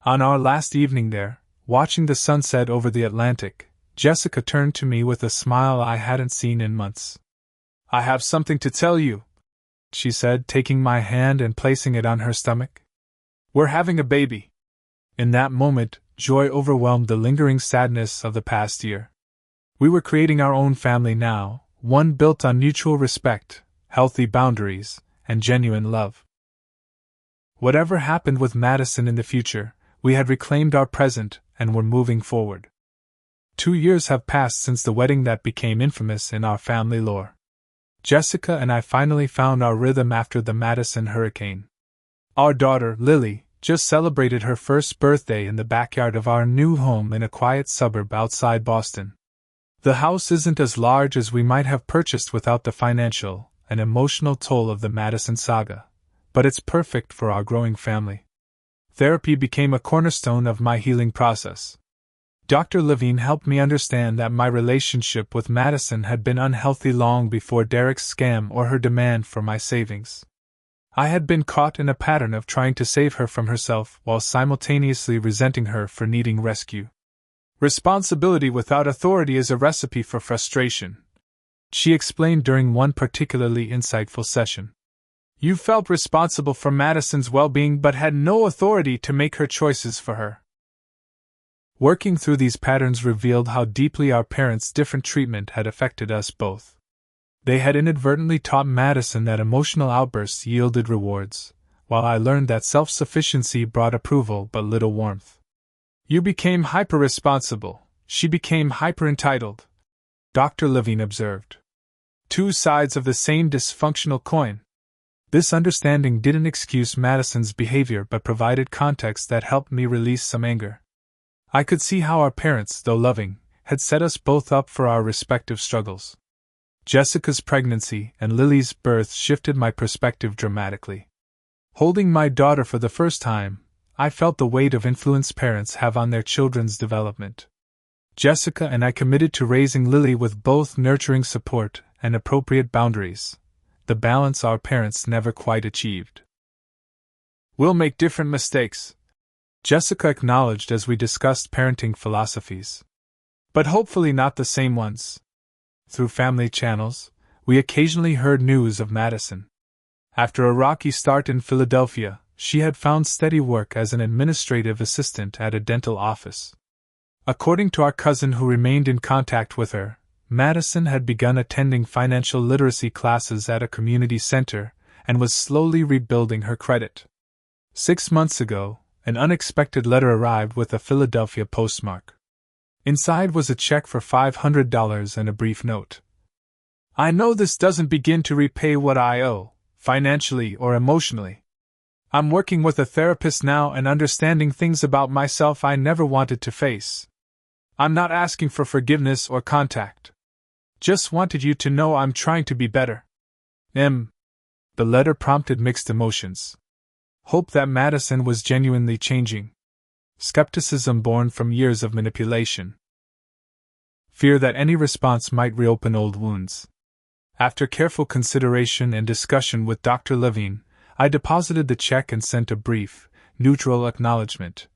On our last evening there, watching the sunset over the Atlantic, Jessica turned to me with a smile I hadn't seen in months. I have something to tell you, she said, taking my hand and placing it on her stomach. We're having a baby. In that moment, joy overwhelmed the lingering sadness of the past year. We were creating our own family now, one built on mutual respect, healthy boundaries, and genuine love. Whatever happened with Madison in the future, we had reclaimed our present and were moving forward. 2 years have passed since the wedding that became infamous in our family lore. Jessica and I finally found our rhythm after the Madison hurricane. Our daughter, Lily, just celebrated her first birthday in the backyard of our new home in a quiet suburb outside Boston. The house isn't as large as we might have purchased without the financial and emotional toll of the Madison saga, but it's perfect for our growing family. Therapy became a cornerstone of my healing process. Dr. Levine helped me understand that my relationship with Madison had been unhealthy long before Derek's scam or her demand for my savings. I had been caught in a pattern of trying to save her from herself while simultaneously resenting her for needing rescue. Responsibility without authority is a recipe for frustration, she explained during one particularly insightful session. You felt responsible for Madison's well-being but had no authority to make her choices for her. Working through these patterns revealed how deeply our parents' different treatment had affected us both. They had inadvertently taught Madison that emotional outbursts yielded rewards, while I learned that self-sufficiency brought approval but little warmth. You became hyper-responsible, she became hyper-entitled, Dr. Levine observed. 2 sides of the same dysfunctional coin. This understanding didn't excuse Madison's behavior but provided context that helped me release some anger. I could see how our parents, though loving, had set us both up for our respective struggles. Jessica's pregnancy and Lily's birth shifted my perspective dramatically. Holding my daughter for the first time, I felt the weight of influence parents have on their children's development. Jessica and I committed to raising Lily with both nurturing support and appropriate boundaries, the balance our parents never quite achieved. We'll make different mistakes, Jessica acknowledged as we discussed parenting philosophies. But hopefully not the same ones. Through family channels, we occasionally heard news of Madison. After a rocky start in Philadelphia, she had found steady work as an administrative assistant at a dental office. According to our cousin who remained in contact with her, Madison had begun attending financial literacy classes at a community center and was slowly rebuilding her credit. 6 months ago, an unexpected letter arrived with a Philadelphia postmark. Inside was a check for $500 and a brief note. I know this doesn't begin to repay what I owe, financially or emotionally. I'm working with a therapist now and understanding things about myself I never wanted to face. I'm not asking for forgiveness or contact. Just wanted you to know I'm trying to be better. The letter prompted mixed emotions. Hope that Madison was genuinely changing. Skepticism born from years of manipulation. Fear that any response might reopen old wounds. After careful consideration and discussion with Dr. Levine, I deposited the check and sent a brief, neutral acknowledgement.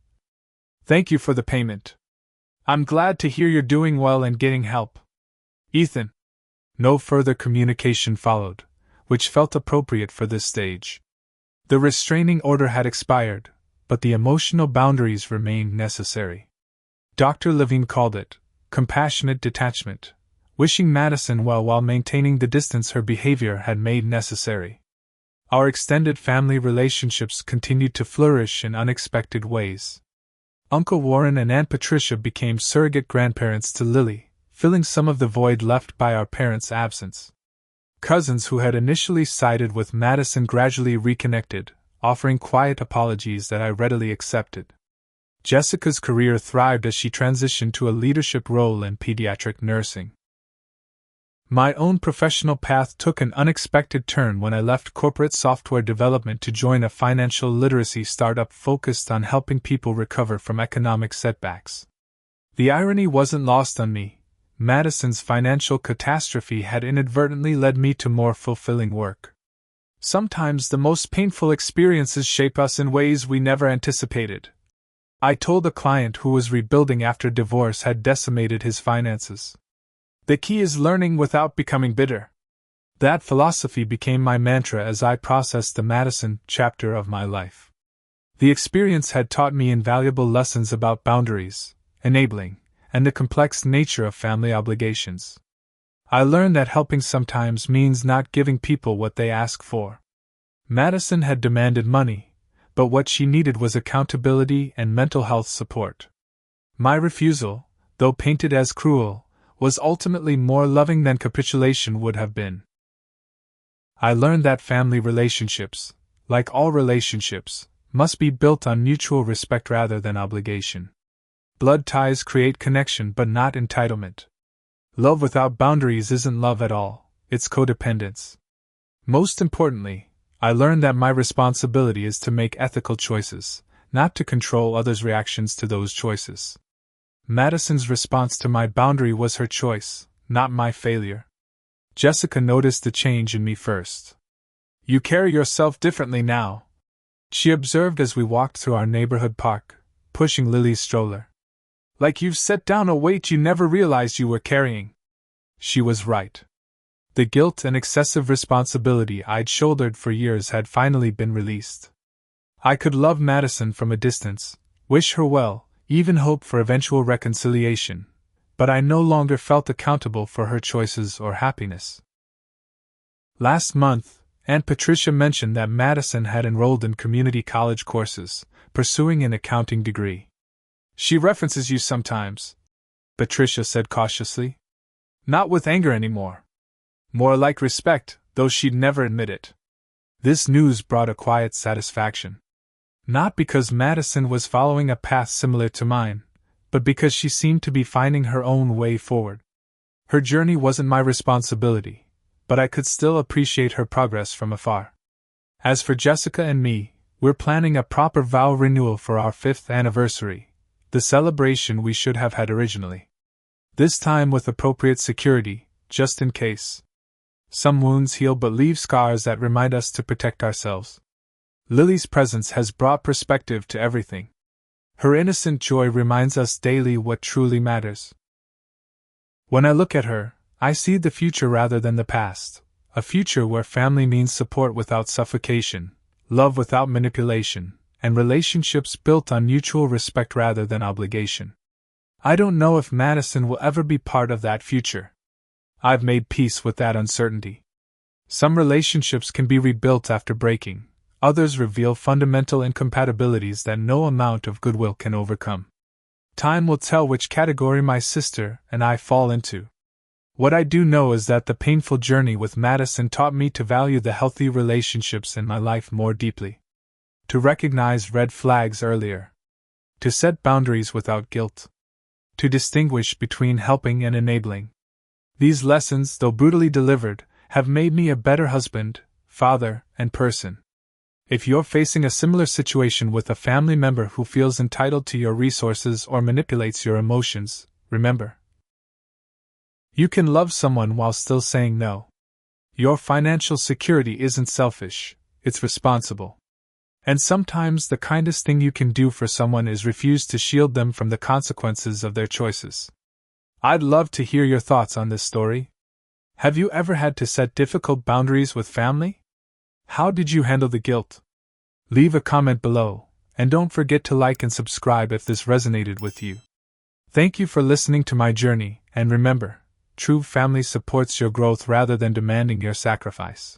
Thank you for the payment. I'm glad to hear you're doing well and getting help. Ethan. No further communication followed, which felt appropriate for this stage. The restraining order had expired, but the emotional boundaries remained necessary. Dr. Levine called it compassionate detachment, wishing Madison well while maintaining the distance her behavior had made necessary. Our extended family relationships continued to flourish in unexpected ways. Uncle Warren and Aunt Patricia became surrogate grandparents to Lily, filling some of the void left by our parents' absence. Cousins who had initially sided with Madison gradually reconnected, offering quiet apologies that I readily accepted. Jessica's career thrived as she transitioned to a leadership role in pediatric nursing. My own professional path took an unexpected turn when I left corporate software development to join a financial literacy startup focused on helping people recover from economic setbacks. The irony wasn't lost on me. Madison's financial catastrophe had inadvertently led me to more fulfilling work. Sometimes the most painful experiences shape us in ways we never anticipated. I told a client who was rebuilding after divorce had decimated his finances. The key is learning without becoming bitter. That philosophy became my mantra as I processed the Madison chapter of my life. The experience had taught me invaluable lessons about boundaries, enabling, and the complex nature of family obligations. I learned that helping sometimes means not giving people what they ask for. Madison had demanded money, but what she needed was accountability and mental health support. My refusal, though painted as cruel, was ultimately more loving than capitulation would have been. I learned that family relationships, like all relationships, must be built on mutual respect rather than obligation. Blood ties create connection but not entitlement. Love without boundaries isn't love at all, it's codependence. Most importantly, I learned that my responsibility is to make ethical choices, not to control others' reactions to those choices. Madison's response to my boundary was her choice, not my failure. Jessica noticed the change in me first. You carry yourself differently now, she observed as we walked through our neighborhood park, pushing Lily's stroller. Like you've set down a weight you never realized you were carrying. She was right. The guilt and excessive responsibility I'd shouldered for years had finally been released. I could love Madison from a distance, wish her well, even hope for eventual reconciliation, but I no longer felt accountable for her choices or happiness. Last month, Aunt Patricia mentioned that Madison had enrolled in community college courses, pursuing an accounting degree. She references you sometimes, Patricia said cautiously. Not with anger anymore. More like respect, though she'd never admit it. This news brought a quiet satisfaction. Not because Madison was following a path similar to mine, but because she seemed to be finding her own way forward. Her journey wasn't my responsibility, but I could still appreciate her progress from afar. As for Jessica and me, we're planning a proper vow renewal for our 5th anniversary, the celebration we should have had originally. This time with appropriate security, just in case. Some wounds heal but leave scars that remind us to protect ourselves. Lily's presence has brought perspective to everything. Her innocent joy reminds us daily what truly matters. When I look at her, I see the future rather than the past, a future where family means support without suffocation, love without manipulation, and relationships built on mutual respect rather than obligation. I don't know if Madison will ever be part of that future. I've made peace with that uncertainty. Some relationships can be rebuilt after breaking, others reveal fundamental incompatibilities that no amount of goodwill can overcome. Time will tell which category my sister and I fall into. What I do know is that the painful journey with Madison taught me to value the healthy relationships in my life more deeply. To recognize red flags earlier. To set boundaries without guilt. To distinguish between helping and enabling. These lessons, though brutally delivered, have made me a better husband, father, and person. If you're facing a similar situation with a family member who feels entitled to your resources or manipulates your emotions, remember, you can love someone while still saying no. Your financial security isn't selfish, it's responsible. And sometimes the kindest thing you can do for someone is refuse to shield them from the consequences of their choices. I'd love to hear your thoughts on this story. Have you ever had to set difficult boundaries with family? How did you handle the guilt? Leave a comment below, and don't forget to like and subscribe if this resonated with you. Thank you for listening to my journey, and remember, true family supports your growth rather than demanding your sacrifice.